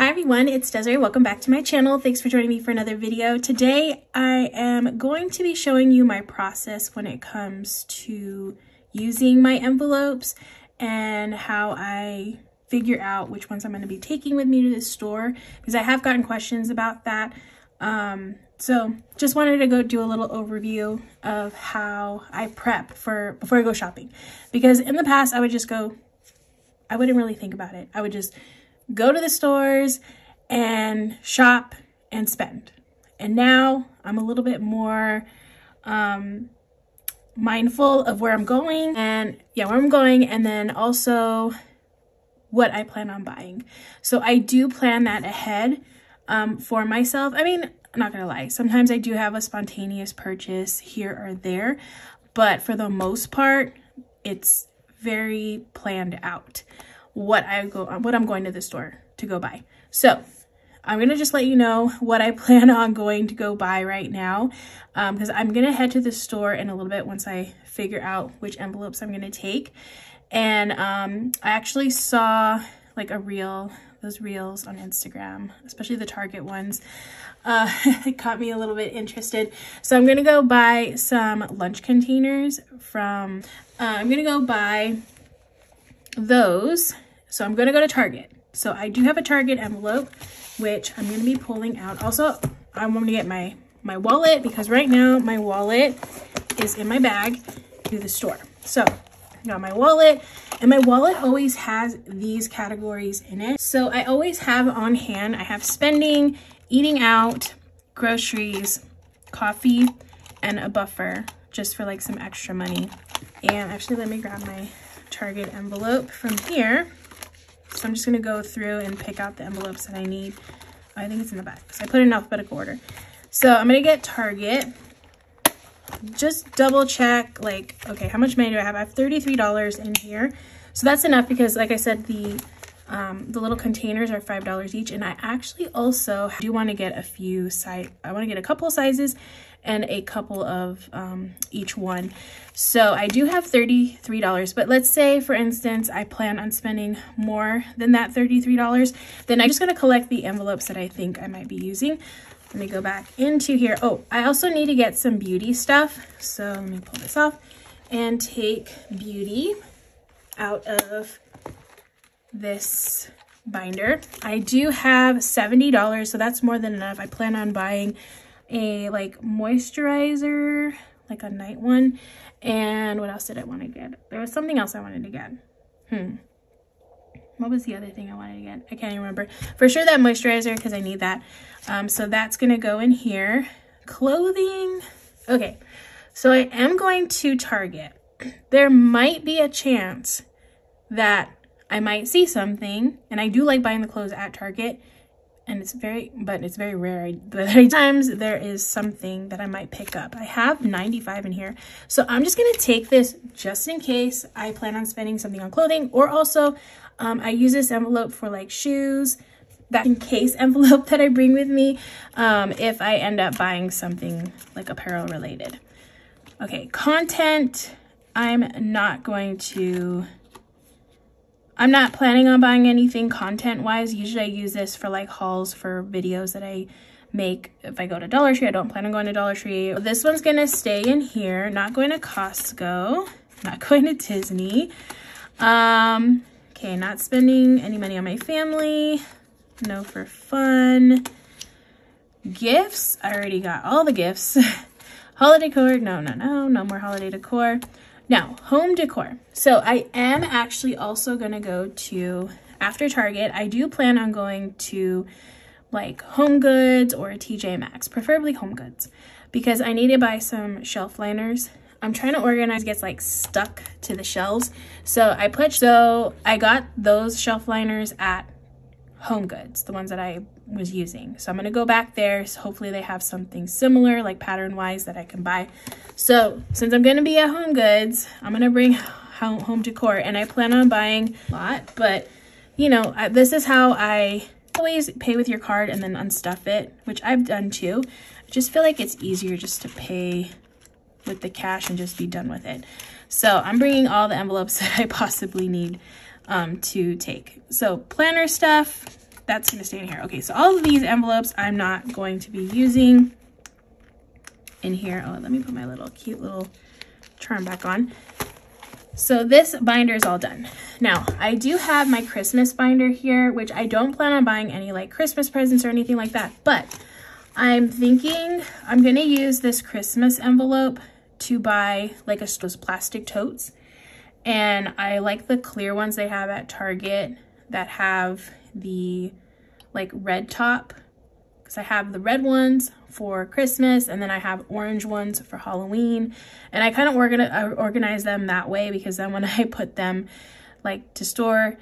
Hi everyone, it's Desiree. Welcome back to my channel. Thanks for joining me for another video. Today I am going to be showing you my process when it comes to using my envelopes and how I figure out which ones I'm going to be taking with me to the store, because I have gotten questions about that. So just wanted to go do a little overview of how I prep for before I go shopping, because in the past I wouldn't really think about it. I would just go to the stores and shop and spend. And now I'm a little bit more mindful of where I'm going and then also what I plan on buying. So I do plan that ahead for myself. I mean, I'm not gonna lie, sometimes I do have a spontaneous purchase here or there, but for the most part, it's very planned out what I'm going to the store to go buy. So I'm gonna just let you know what I plan on going to go buy right now, because I'm gonna head to the store in a little bit once I figure out which envelopes I'm gonna take. And I actually saw like those reels on Instagram, especially the Target ones. It caught me a little bit interested. So I'm gonna go buy some lunch containers from, I'm gonna go buy those. So I'm gonna go to Target. So I do have a Target envelope, which I'm gonna be pulling out. Also, I want to get my wallet, because right now my wallet is in my bag to the store. So I got my wallet, and my wallet always has these categories in it. So I always have on hand, I have spending, eating out, groceries, coffee, and a buffer just for like some extra money. And actually, let me grab my Target envelope from here. So I'm just gonna go through and pick out the envelopes that I need. I think it's in the back, so I put it in alphabetical order. So I'm gonna get Target. Just double check, like, okay, how much money do I have? I have $33 in here. So that's enough, because like I said, the little containers are $5 each. And I actually also do want to get I want to get a couple of sizes and a couple of each one. So I do have $33, but let's say, for instance, I plan on spending more than that $33, then I'm just going to collect the envelopes that I think I might be using. Let me go back into here. Oh, I also need to get some beauty stuff. So let me pull this off and take beauty out of this binder. I do have $70, so that's more than enough. I plan on buying a like moisturizer, like a night one. And what else did I want to get? There was something else I wanted to get. What was the other thing I wanted to get? I can't even remember. For sure that moisturizer, because I need that. So that's gonna go in here. Clothing. Okay, so I am going to Target. There might be a chance that I might see something, and I do like buying the clothes at Target, and it's very rare. But sometimes there is something that I might pick up. I have 95 in here, so I'm just gonna take this just in case I plan on spending something on clothing, or also I use this envelope for like shoes, that in case envelope that I bring with me if I end up buying something like apparel related. Okay, content. I'm not planning on buying anything content wise. Usually I use this for like hauls for videos that I make. If I go to Dollar Tree, I don't plan on going to Dollar Tree. This one's gonna stay in here. Not going to Costco, not going to Disney. Okay, not spending any money on my family. No for fun. Gifts, I already got all the gifts. Holiday decor, no more holiday decor. Now, home decor. So I am actually also gonna go to, after Target, I do plan on going to like Home Goods or TJ Maxx, preferably Home Goods, because I need to buy some shelf liners. I'm trying to organize, gets like stuck to the shelves. So I got those shelf liners at Home Goods, the ones that I was using. So I'm gonna go back there. So hopefully they have something similar, like pattern wise, that I can buy. So since I'm gonna be at Home Goods, I'm gonna bring home decor, and I plan on buying a lot, but you know, this is how I always pay with your card and then unstuff it, which I've done too. I just feel like it's easier just to pay with the cash and just be done with it. So I'm bringing all the envelopes that I possibly need to take. So planner stuff, that's gonna stay in here. Okay, so all of these envelopes I'm not going to be using in here. Oh, let me put my little cute little charm back on. So this binder is all done. Now, I do have my Christmas binder here, which I don't plan on buying any like Christmas presents or anything like that, but I'm thinking I'm gonna use this Christmas envelope to buy like those plastic totes. And I like the clear ones they have at Target that have the like red top, because I have the red ones for Christmas and then I have orange ones for Halloween, and I kind of organize them that way, because then when I put them like to store,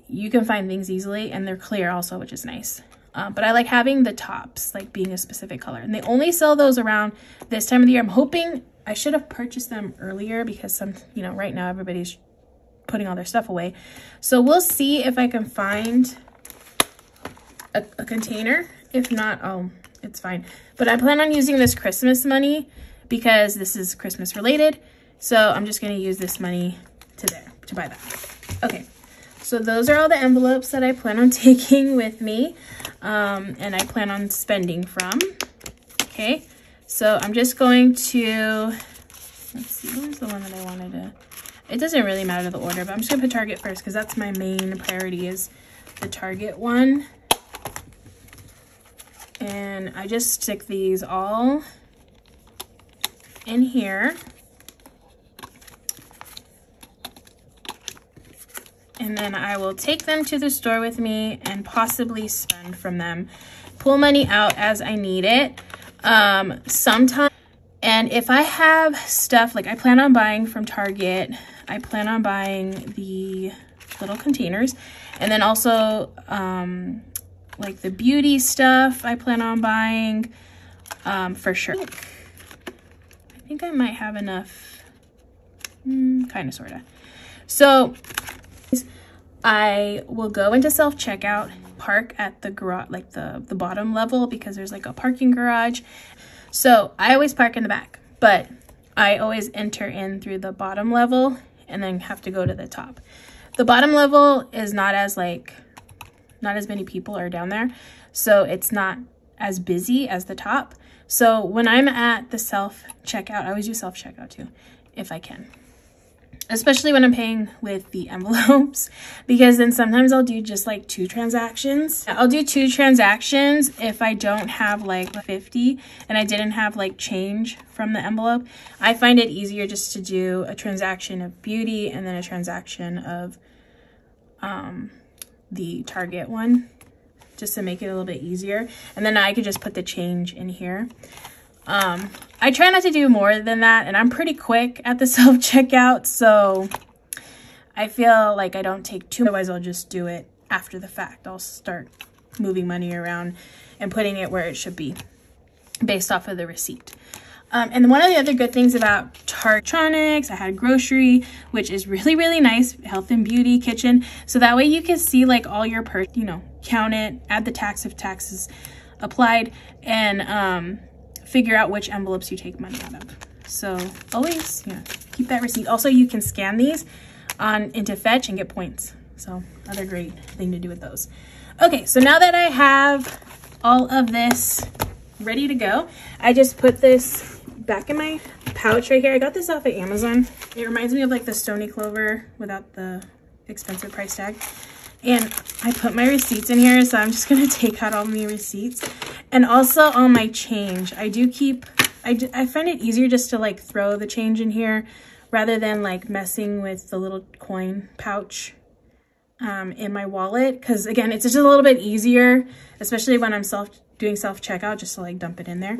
you can find things easily, and they're clear also, which is nice. But I like having the tops like being a specific color, and they only sell those around this time of the year. I'm hoping I should have purchased them earlier, because right now everybody's putting all their stuff away. So we'll see if I can find a container. If not, oh, it's fine. But I plan on using this Christmas money because this is Christmas related. So I'm just gonna use this money to buy that. Okay, so those are all the envelopes that I plan on taking with me, and I plan on spending from. Okay, so I'm just going to, let's see, what was the one that I wanted to, it doesn't really matter the order, but I'm just gonna put Target first because that's my main priority, is the Target one. And I just stick these all in here. And then I will take them to the store with me and possibly spend from them. Pull money out as I need it. Sometimes, and if I have stuff, like I plan on buying from Target, I plan on buying the little containers. And then also, like the beauty stuff I plan on buying for sure. I think I might have enough, kind of, sort of. So I will go into self-checkout, park at the garage, like the bottom level, because there's like a parking garage. So I always park in the back, but I always enter in through the bottom level and then have to go to the top. The bottom level is not as many people are down there, so it's not as busy as the top. So when I'm at the self-checkout, I always do self-checkout too, if I can. Especially when I'm paying with the envelopes, because then sometimes I'll do just like 2 transactions. I'll do 2 transactions if I don't have like 50 and I didn't have like change from the envelope. I find it easier just to do a transaction of beauty and then a transaction of the Target one, just to make it a little bit easier. And then I could just put the change in here. I try not to do more than that, and I'm pretty quick at the self-checkout, so I feel like I don't take too much. Otherwise, I'll just do it after the fact. I'll start moving money around and putting it where it should be based off of the receipt. And one of the other good things about Target Electronics, I had grocery, which is really, really nice, health and beauty, kitchen. So that way you can see like all your count it, add the tax if taxes applied, and figure out which envelopes you take money out of. So always, keep that receipt. Also, you can scan these into Fetch and get points. So another great thing to do with those. Okay, so now that I have all of this ready to go, I just put this back in my pouch right here. I got this off of Amazon. It reminds me of like the Stony Clover without the expensive price tag. And I put my receipts in here, so I'm just gonna take out all my receipts. And also all my change. I find it easier just to like throw the change in here rather than like messing with the little coin pouch in my wallet. Because again, it's just a little bit easier, especially when I'm doing self-checkout, just to like dump it in there.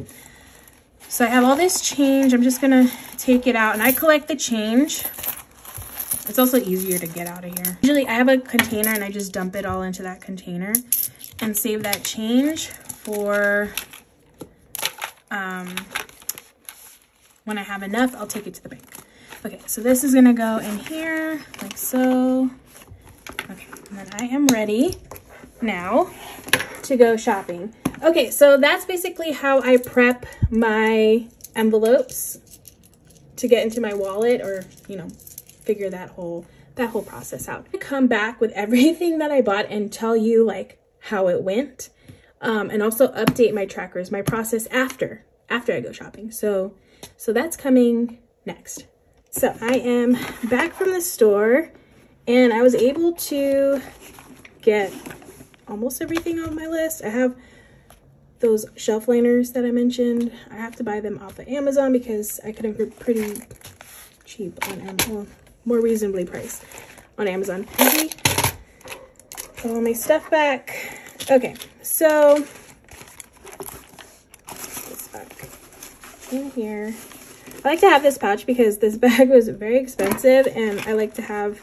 So I have all this change. I'm just gonna take it out, and I collect the change. It's also easier to get out of here. Usually I have a container and I just dump it all into that container and save that change for when I have enough, I'll take it to the bank. Okay, so this is gonna go in here like so. Okay, and then I am ready now to go shopping. Okay, so that's basically how I prep my envelopes to get into my wallet, or figure that whole process out. I come back with everything that I bought and tell you like how it went, and also update my trackers, my process after I go shopping. So that's coming next. So I am back from the store, and I was able to get almost everything on my list. I have those shelf liners that I mentioned. I have to buy them off of Amazon because I could have been pretty cheap on Amazon, well, more reasonably priced on Amazon. Okay, put all my stuff back. Okay, so this back in here. I like to have this pouch because this bag was very expensive, and I like to have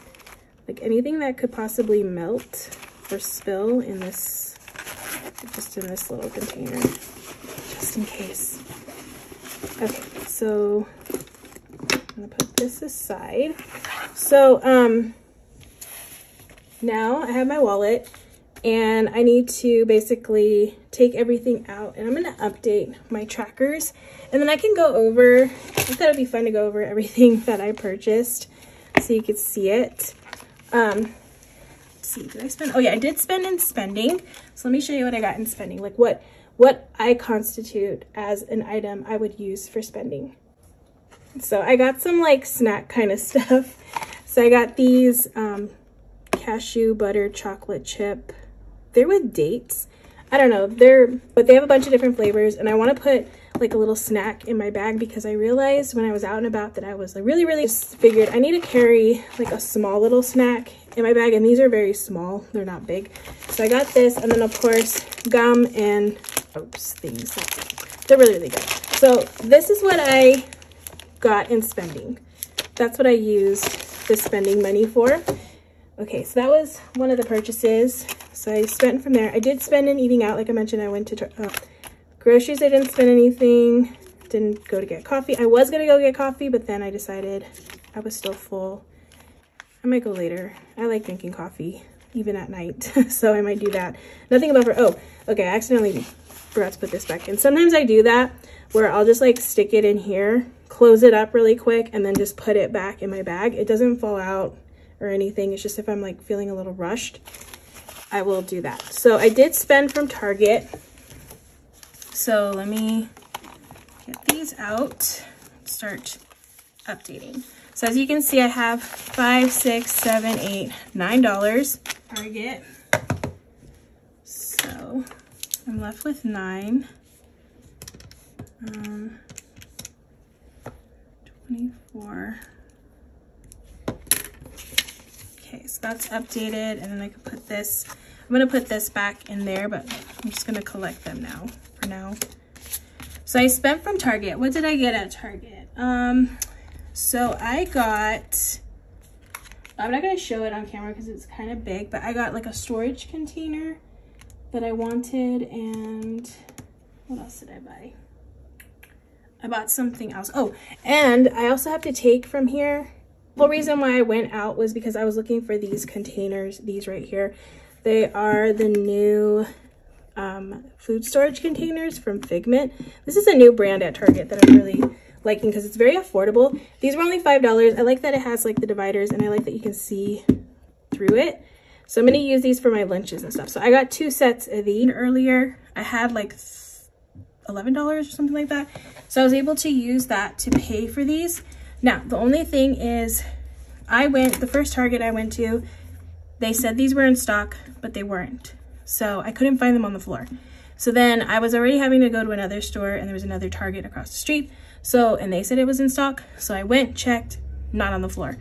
like anything that could possibly melt or spill in this, just in this little container, just in case. Okay, so I'm gonna put this aside. So now I have my wallet, and I need to basically take everything out, and I'm gonna update my trackers, and then I can go over, I thought it'd be fun to go over everything that I purchased so you could see it. Let's see, did I spend? Oh yeah, I did spend in spending. So let me show you what I got in spending, like what I constitute as an item I would use for spending. So I got some like snack kind of stuff. So I got these cashew butter chocolate chip. They're with dates. I don't know, but they have a bunch of different flavors, and I want to put like a little snack in my bag because I realized when I was out and about that I was like really just figured I need to carry like a small little snack in my bag, and these are very small, they're not big. So I got this, and then of course gum and things. They're really good. So this is what I got in spending. That's what I used the spending money for. Okay, so that was one of the purchases. So I spent from there. I did spend in eating out. Like I mentioned, I went to groceries. I didn't spend anything. Didn't go to get coffee. I was going to go get coffee, but then I decided I was still full. I might go later. I like drinking coffee, even at night. So I might do that. Nothing about for, oh, okay, I accidentally forgot to put this back in. Sometimes I do that where I'll just like stick it in here, close it up really quick, and then just put it back in my bag. It doesn't fall out or anything. It's just if I'm like feeling a little rushed, I will do that. So I did spend from Target. So let me get these out, start updating. So as you can see, I have $5, $6, $7, $8, $9 Target. So I'm left with 9. 24. Okay, so that's updated, and then I can put this, I'm gonna put this back in there, but I'm just gonna collect them now, for now. So I spent from Target. What did I get at Target? So I got, I'm not gonna show it on camera because it's kind of big, but I got like a storage container that I wanted, and what else did I buy? I bought something else. Oh, and I also have to take from here. The reason why I went out was because I was looking for these containers, these right here. They are the new food storage containers from Figment. This is a new brand at Target that I'm really liking because it's very affordable. These were only $5. I like that it has like the dividers, and I like that you can see through it. So I'm going to use these for my lunches and stuff. So I got 2 sets of these earlier. I had like $11 or something like that. So I was able to use that to pay for these. Now, the only thing is the first Target I went to, they said these were in stock, but they weren't. So I couldn't find them on the floor. So then I was already having to go to another store, and there was another Target across the street. So, and they said it was in stock. So I went, checked, not on the floor.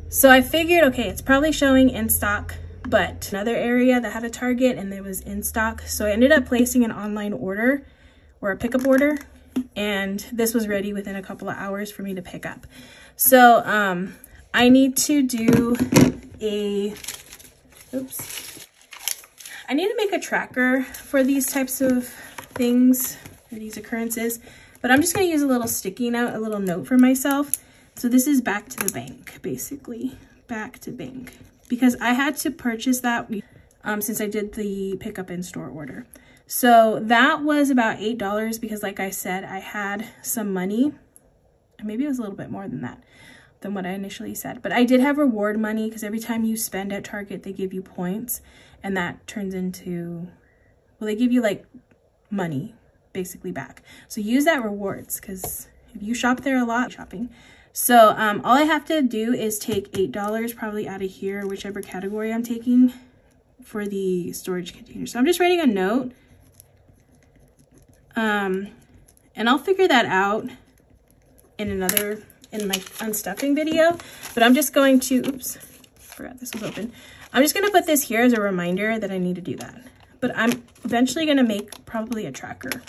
So I figured, okay, it's probably showing in stock, but another area that had a Target and it was in stock. So I ended up placing an online order or a pickup order, and this was ready within a couple of hours for me to pick up. So I need to do I need to make a tracker for these types of things, for these occurrences, but I'm just going to use a little sticky note, a little note for myself. So this is back to the bank, basically, back to bank, because I had to purchase that since I did the pickup in store order. So that was about $8 because, like I said, I had some money. Maybe it was a little bit more than that, than what I initially said. But I did have reward money because every time you spend at Target, they give you points. and that turns into, well, they give you like money basically back. So use that rewards, because if you shop there a lot, shopping. So all I have to do is take $8 probably out of here, whichever category I'm taking for the storage container. So I'm just writing a note. And I'll figure that out in my unstuffing video, but I'm just going to, oops, forgot this was open. I'm just gonna put this here as a reminder that I need to do that. But I'm eventually gonna make probably a tracker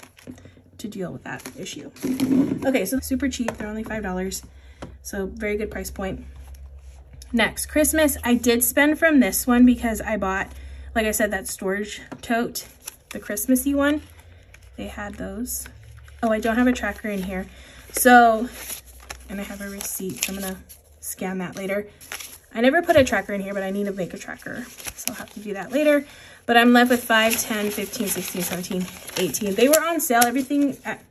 to deal with that issue. Okay, so super cheap, they're only $5. So very good price point. Next, Christmas, I did spend from this one because I bought, like I said, that storage tote, the Christmassy one. They had those. Oh, I don't have a tracker in here. So, and I have a receipt, so I'm gonna scan that later. I never put a tracker in here, but I need to make a tracker. So I'll have to do that later. But I'm left with 5, 10, 15, 16, 17, 18. They were on sale. Everything at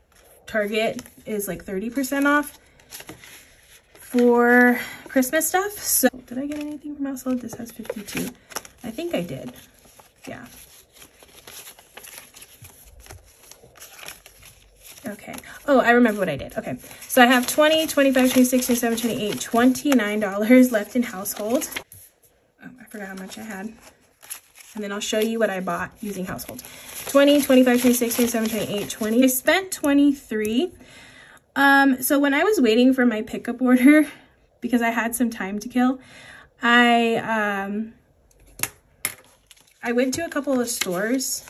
Target is like 30% off for Christmas stuff. So did I get anything from household? This has 52. I think I did. Yeah. Okay. Oh, I remember what I did. Okay. So I have 20, 25, 26, 27, 28, $29 left in household. Oh, I forgot how much I had. And then I'll show you what I bought using household. 20, 25, 26, 27, 28, 20. I spent 23. So when I was waiting for my pickup order, because I had some time to kill, I went to a couple of stores.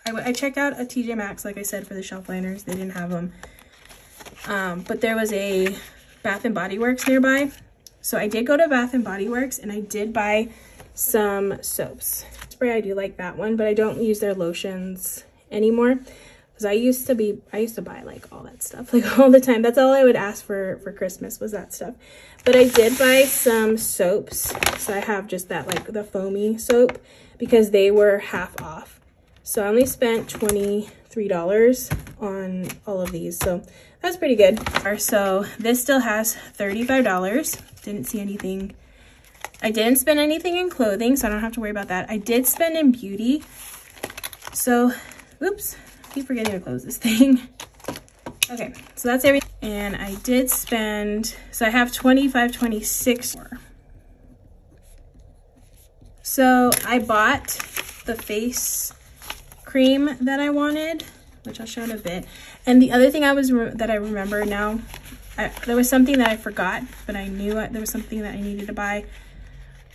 I checked out a TJ Maxx, like I said, for the shelf liners. They didn't have them. But there was a Bath & Body Works nearby. So I did go to Bath & Body Works, and I did buy some soaps. Spray, I do like that one, but I don't use their lotions anymore. Because I used to buy like all that stuff, like all the time. That's all I would ask for Christmas, was that stuff. But I did buy some soaps. So I have just that, like the foamy soap, because they were half off. So I only spent $23 on all of these. So that's pretty good. So this still has $35. Didn't see anything. I didn't spend anything in clothing, so I don't have to worry about that. I did spend in beauty. So, oops, I keep forgetting to close this thing. Okay, so that's everything. And I did spend, so I have 25, 26 more. So I bought the face cream that I wanted, which I'll show in a bit. And the other thing that I remember now, there was something that I forgot, but I knew there was something that I needed to buy.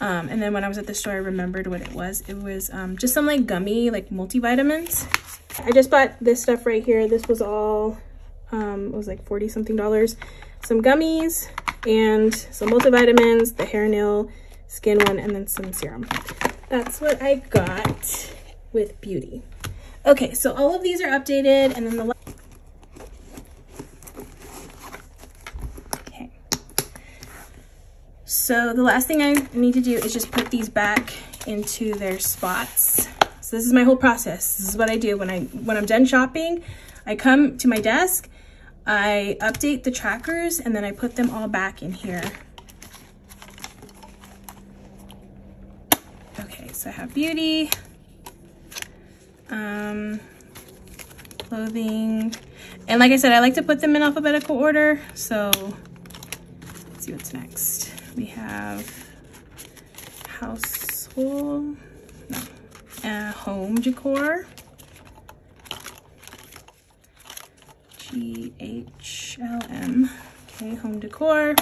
And then when I was at the store, I remembered what it was. It was just some like gummy, like multivitamins. I just bought this stuff right here. This was all, it was like 40 something dollars. Some gummies and some multivitamins, the hair, nail, skin one, and then some serum. That's what I got with beauty. Okay, so all of these are updated, and then the so the last thing I need to do is just put these back into their spots. So this is my whole process. This is what I do when I'm done shopping. I come to my desk, I update the trackers, and then I put them all back in here. Okay, so I have beauty, clothing, and like I said, I like to put them in alphabetical order. So let's see what's next. We have household, no, home decor, GHLM, okay, home decor,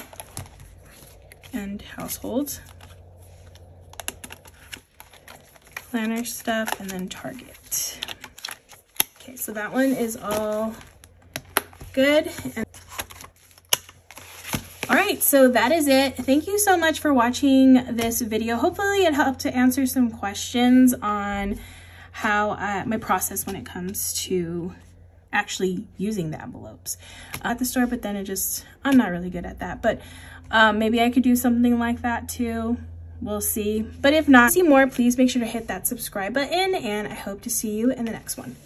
and household, planner stuff, and then Target. Okay, so that one is all good. And all right, so that is it. Thank you so much for watching this video. Hopefully it helped to answer some questions on how my process when it comes to actually using the envelopes at the store, but then I'm not really good at that. But maybe I could do something like that too. We'll see. But if not, to see more, please make sure to hit that subscribe button, and I hope to see you in the next one.